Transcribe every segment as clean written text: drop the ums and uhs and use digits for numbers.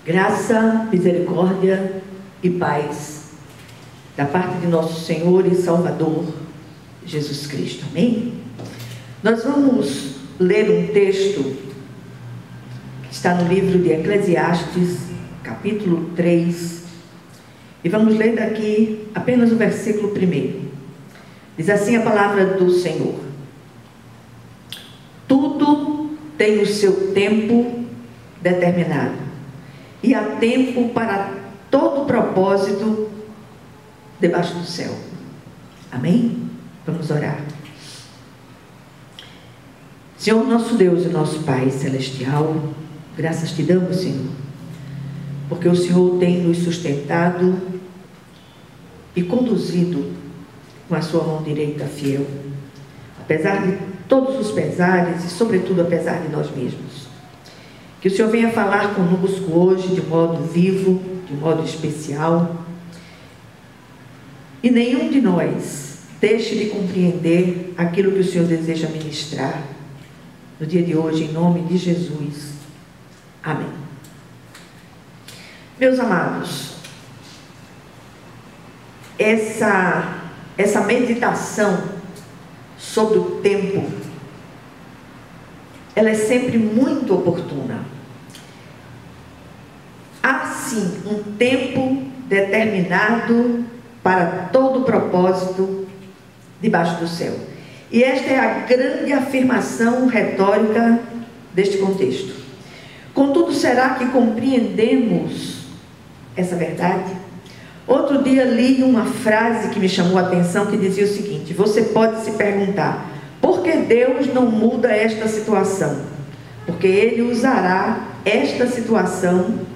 Graça, misericórdia e paz da parte de nosso Senhor e Salvador Jesus Cristo. Amém? Nós vamos ler um texto que está no livro de Eclesiastes, capítulo 3, e vamos ler daqui apenas o versículo 1. Diz assim a palavra do Senhor: tudo tem o seu tempo determinado, e há tempo para todo propósito debaixo do céu. Amém? Vamos orar. Senhor, nosso Deus e nosso Pai celestial, graças te damos, Senhor, porque o Senhor tem nos sustentado e conduzido com a sua mão direita fiel, apesar de todos os pesares e sobretudo apesar de nós mesmos. Que o Senhor venha falar conosco hoje de modo vivo, de modo especial, e nenhum de nós deixe de compreender aquilo que o Senhor deseja ministrar no dia de hoje, em nome de Jesus. Amém. Meus amados, essa meditação sobre o tempo, ela é sempre muito oportuna. Há sim um tempo determinado para todo propósito debaixo do céu. E esta é a grande afirmação retórica deste contexto. Contudo, será que compreendemos essa verdade? Outro dia li uma frase que me chamou a atenção, que dizia o seguinte: você pode se perguntar, por que Deus não muda esta situação? Porque Ele usará esta situação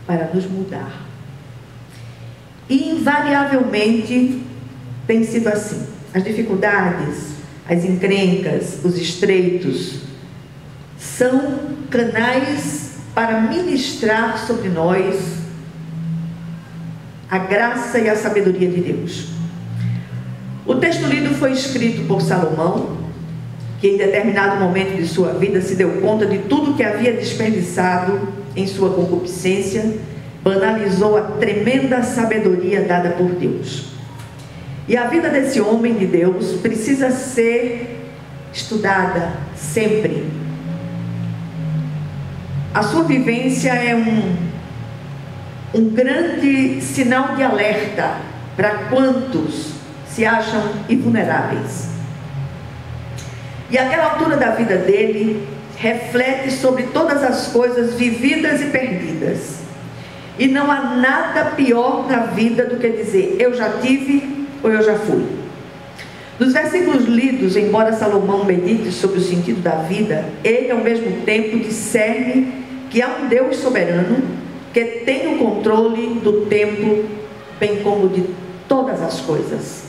para nos mudar. E invariavelmente tem sido assim. As dificuldades, as encrencas, os estreitos são canais para ministrar sobre nós a graça e a sabedoria de Deus. O texto lido foi escrito por Salomão, que em determinado momento de sua vida se deu conta de tudo que havia desperdiçado em sua concupiscência, banalizou a tremenda sabedoria dada por Deus. E a vida desse homem de Deus precisa ser estudada sempre. A sua vivência é um grande sinal de alerta para quantos se acham invulneráveis. E aquela altura da vida dele reflete sobre todas as coisas vividas e perdidas. E não há nada pior na vida do que dizer, eu já tive ou eu já fui. Nos versículos lidos, embora Salomão medite sobre o sentido da vida, ele ao mesmo tempo discerne que há um Deus soberano que tem o controle do tempo, bem como de todas as coisas.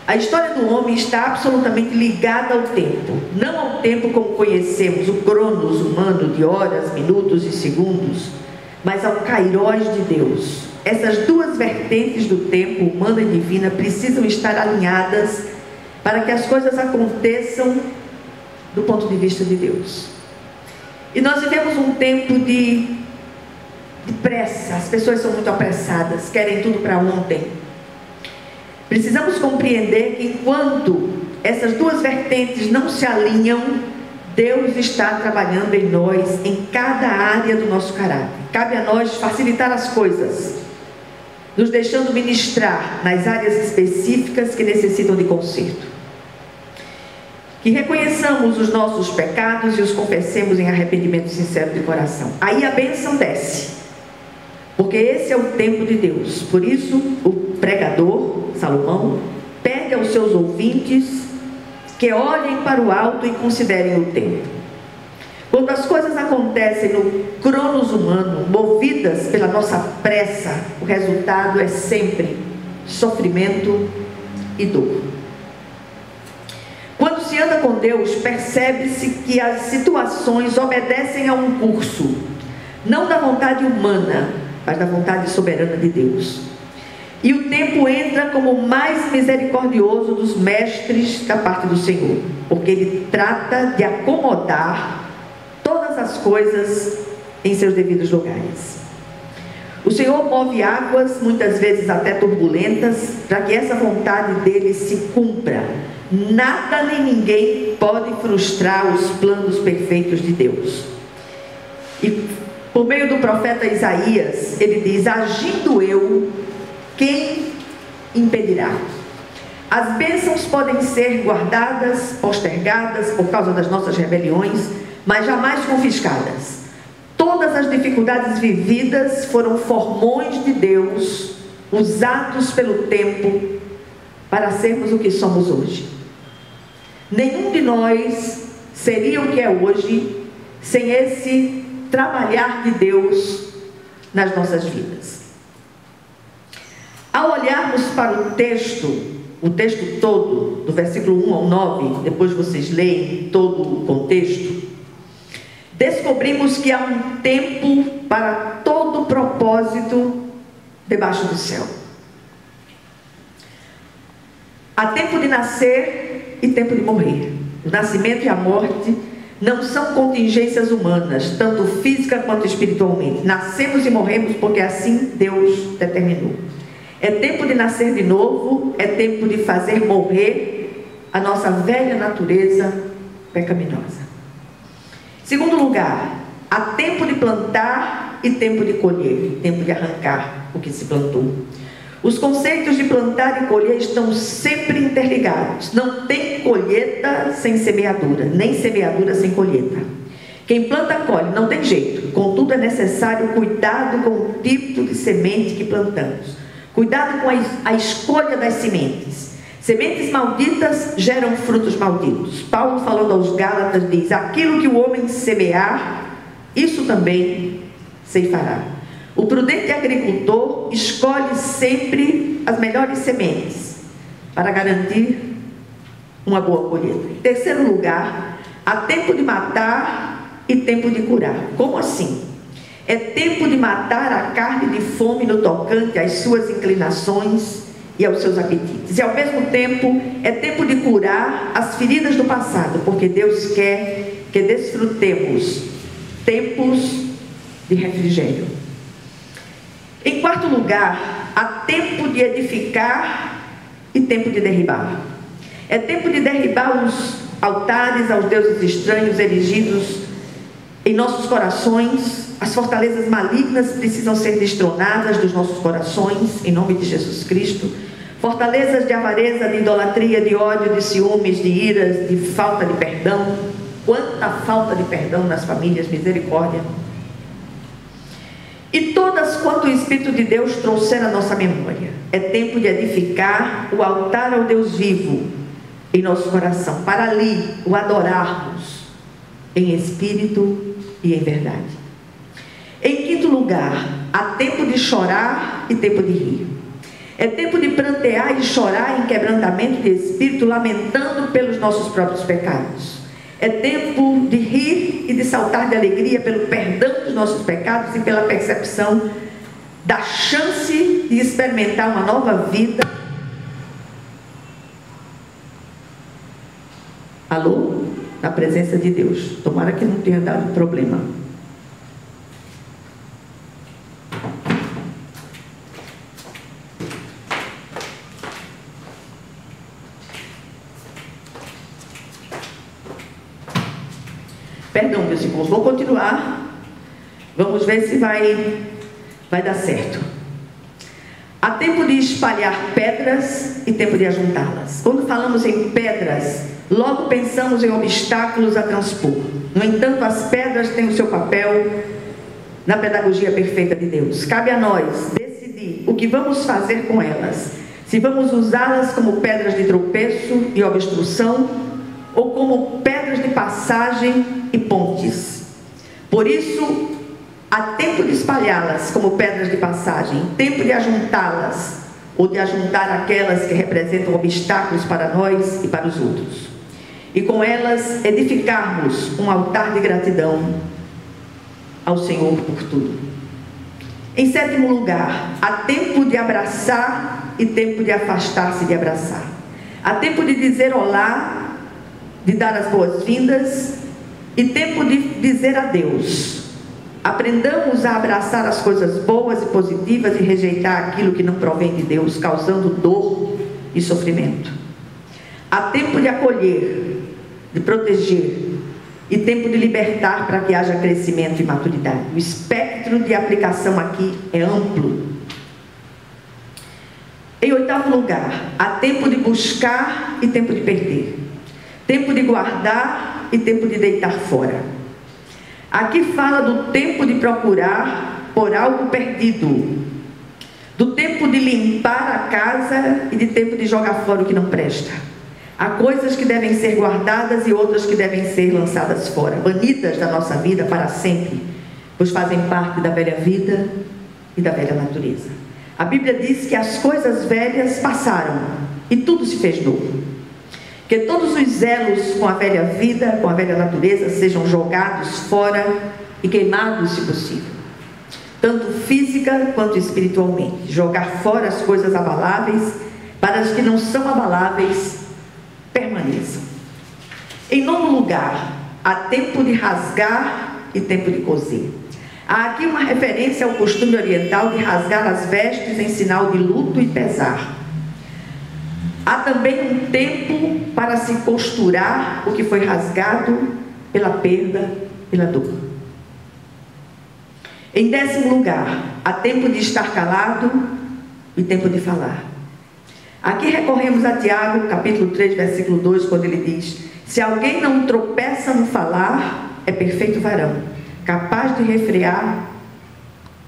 A história do homem está absolutamente ligada ao tempo, não ao tempo como conhecemos, o cronos humano de horas, minutos e segundos, mas ao kairós de Deus. Essas duas vertentes do tempo, humana e divina, precisam estar alinhadas para que as coisas aconteçam do ponto de vista de Deus. E nós vivemos um tempo de pressa, as pessoas são muito apressadas, querem tudo para ontem. Precisamos compreender que enquanto essas duas vertentes não se alinham, Deus está trabalhando em nós, em cada área do nosso caráter. Cabe a nós facilitar as coisas, nos deixando ministrar nas áreas específicas que necessitam de conserto. Que reconheçamos os nossos pecados e os confessemos em arrependimento sincero de coração. Aí a bênção desce, porque esse é o tempo de Deus. Por isso o pregador Salomão pede aos seus ouvintes que olhem para o alto e considerem o tempo. Quando as coisas acontecem no cronos humano, movidas pela nossa pressa, o resultado é sempre sofrimento e dor. Quando se anda com Deus, percebe-se que as situações obedecem a um curso, não da vontade humana, mas da vontade soberana de Deus. E o tempo entra como o mais misericordioso dos mestres da parte do Senhor, porque Ele trata de acomodar todas as coisas em seus devidos lugares. O Senhor move águas, muitas vezes até turbulentas, para que essa vontade dele se cumpra. Nada nem ninguém pode frustrar os planos perfeitos de Deus. E por meio do profeta Isaías, ele diz: agindo eu, quem impedirá? As bênçãos podem ser guardadas, postergadas por causa das nossas rebeliões, mas jamais confiscadas. Todas as dificuldades vividas foram formões de Deus, usados pelo tempo para sermos o que somos hoje. Nenhum de nós seria o que é hoje sem esse trabalhar de Deus nas nossas vidas. Ao olharmos para o texto todo, do versículo 1 ao 9, depois vocês leem todo o contexto, descobrimos que há um tempo para todo propósito debaixo do céu. Há tempo de nascer e tempo de morrer. O nascimento e a morte não são contingências humanas, tanto física quanto espiritualmente. Nascemos e morremos porque assim Deus determinou. É tempo de nascer de novo, é tempo de fazer morrer a nossa velha natureza pecaminosa. Segundo lugar, há tempo de plantar e tempo de colher, tempo de arrancar o que se plantou. Os conceitos de plantar e colher estão sempre interligados. Não tem colheita sem semeadura, nem semeadura sem colheita. Quem planta colhe, não tem jeito. Contudo, é necessário cuidado com o tipo de semente que plantamos. Cuidado com a escolha das sementes. Sementes malditas geram frutos malditos. Paulo, falando aos Gálatas, diz: aquilo que o homem semear, isso também ceifará. O prudente agricultor escolhe sempre as melhores sementes para garantir uma boa colheita. Em terceiro lugar, há tempo de matar e tempo de curar. Como assim? É tempo de matar a carne de fome no tocante às suas inclinações e aos seus apetites. E ao mesmo tempo, é tempo de curar as feridas do passado, porque Deus quer que desfrutemos tempos de refrigério. Em quarto lugar, há tempo de edificar e tempo de derribar. É tempo de derribar os altares aos deuses estranhos erigidos em nossos corações. As fortalezas malignas precisam ser destronadas dos nossos corações, em nome de Jesus Cristo. Fortalezas de avareza, de idolatria, de ódio, de ciúmes, de iras, de falta de perdão. Quanta falta de perdão nas famílias, misericórdia. E todas quanto o Espírito de Deus trouxer à nossa memória. É tempo de edificar o altar ao Deus vivo em nosso coração, para ali o adorarmos em espírito e em verdade. Em quinto lugar, há tempo de chorar e tempo de rir. É tempo de prantear e chorar em quebrantamento de espírito, lamentando pelos nossos próprios pecados. É tempo de rir e de saltar de alegria pelo perdão dos nossos pecados e pela percepção da chance de experimentar uma nova vida. Alô? Na presença de Deus. Tomara que não tenha dado problema. Perdão, meus irmãos, vou continuar. Vamos ver se vai dar certo. Há tempo de espalhar pedras e tempo de ajuntá-las. Quando falamos em pedras, logo pensamos em obstáculos a transpor. No entanto, as pedras têm o seu papel na pedagogia perfeita de Deus. Cabe a nós decidir o que vamos fazer com elas. Se vamos usá-las como pedras de tropeço e obstrução, ou como pedras de passagem e pontes. Por isso, há tempo de espalhá-las como pedras de passagem, tempo de ajuntá-las, ou de ajuntar aquelas que representam obstáculos para nós e para os outros. E com elas edificarmos um altar de gratidão ao Senhor por tudo. Em sétimo lugar, há tempo de abraçar e tempo de afastar-se de abraçar. Há tempo de dizer olá, de dar as boas-vindas, e tempo de dizer adeus. aprendamos a abraçar as coisas boas e positivas e rejeitar aquilo que não provém de Deus, causando dor e sofrimento. Há tempo de acolher, de proteger e tempo de libertar para que haja crescimento e maturidade. O espectro de aplicação aqui é amplo. Em 8º lugar, há tempo de buscar e tempo de perder. Tempo de guardar e tempo de deitar fora. Aqui fala do tempo de procurar por algo perdido, do tempo de limpar a casa e de tempo de jogar fora o que não presta. Há coisas que devem ser guardadas e outras que devem ser lançadas fora, banidas da nossa vida para sempre, pois fazem parte da velha vida e da velha natureza. A Bíblia diz que as coisas velhas passaram e tudo se fez novo. Que todos os zelos com a velha vida, com a velha natureza, sejam jogados fora e queimados, se possível, tanto física quanto espiritualmente. Jogar fora as coisas abaláveis, para as que não são abaláveis permaneçam. Em 9º lugar, há tempo de rasgar e tempo de coser. Há aqui uma referência ao costume oriental de rasgar as vestes em sinal de luto e pesar. Há também um tempo para se costurar o que foi rasgado pela perda, pela dor. Em 10º lugar, há tempo de estar calado e tempo de falar. Aqui recorremos a Tiago, capítulo 3, versículo 2, quando ele diz: se alguém não tropeça no falar, é perfeito varão, capaz de refrear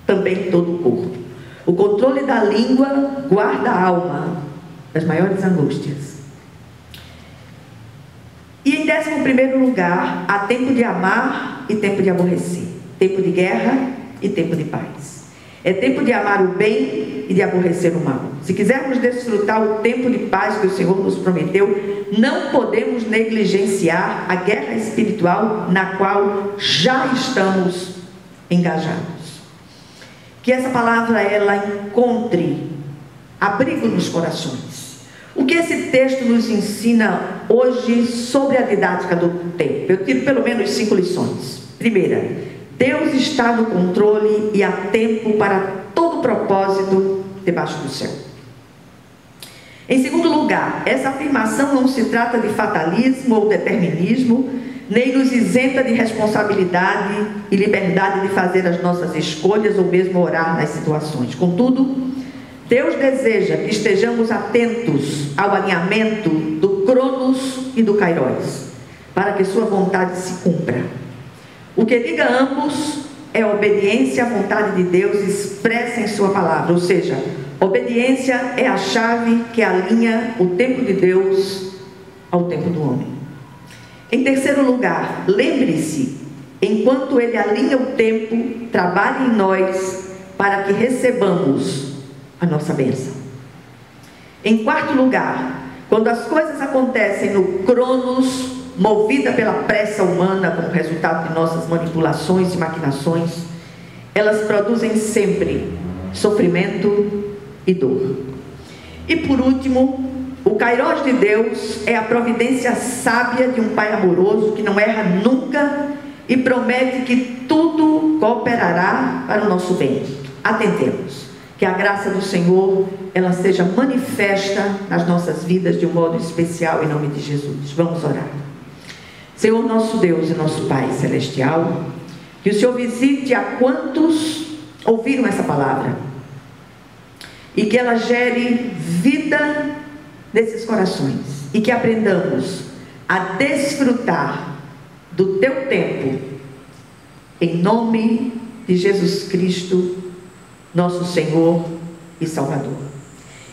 também todo o corpo. O controle da língua guarda a alma das maiores angústias. E em 11º lugar, há tempo de amar e tempo de aborrecer, tempo de guerra e tempo de paz. É tempo de amar o bem e de aborrecer o mal. Se quisermos desfrutar o tempo de paz que o Senhor nos prometeu, não podemos negligenciar a guerra espiritual na qual já estamos engajados. Que essa palavra ela encontre abrigo nos corações. O que esse texto nos ensina hoje sobre a didática do tempo? Eu tiro pelo menos 5 lições. Primeira, Deus está no controle e há tempo para todo propósito debaixo do céu. Em segundo lugar, essa afirmação não se trata de fatalismo ou determinismo, nem nos isenta de responsabilidade e liberdade de fazer as nossas escolhas ou mesmo orar nas situações. Contudo, Deus deseja que estejamos atentos ao alinhamento do Cronos e do Kairos, para que sua vontade se cumpra. O que liga ambos é a obediência à vontade de Deus expressa em sua palavra, ou seja, obediência é a chave que alinha o tempo de Deus ao tempo do homem. Em terceiro lugar, lembre-se, enquanto Ele alinha o tempo, trabalhe em nós para que recebamos a nossa bênção. Em quarto lugar, quando as coisas acontecem no Cronos, movida pela pressa humana como resultado de nossas manipulações e maquinações, elas produzem sempre sofrimento e dor. E por último, o Kairos de Deus é a providência sábia de um Pai amoroso que não erra nunca e promete que tudo cooperará para o nosso bem. Atentemos. Que a graça do Senhor, ela seja manifesta nas nossas vidas de um modo especial em nome de Jesus. Vamos orar. Senhor nosso Deus e nosso Pai Celestial, que o Senhor visite a quantos ouviram essa palavra e que ela gere vida nesses corações e que aprendamos a desfrutar do Teu tempo em nome de Jesus Cristo, nosso Senhor e Salvador.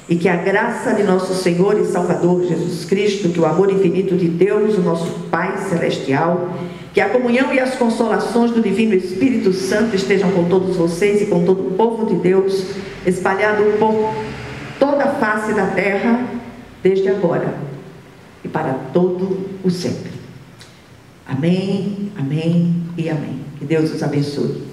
E que a graça de nosso Senhor e Salvador Jesus Cristo, que o amor infinito de Deus, o nosso Pai Celestial, que a comunhão e as consolações do Divino Espírito Santo estejam com todos vocês e com todo o povo de Deus, espalhado por toda a face da terra, desde agora e para todo o sempre. Amém, amém e amém. Que Deus os abençoe.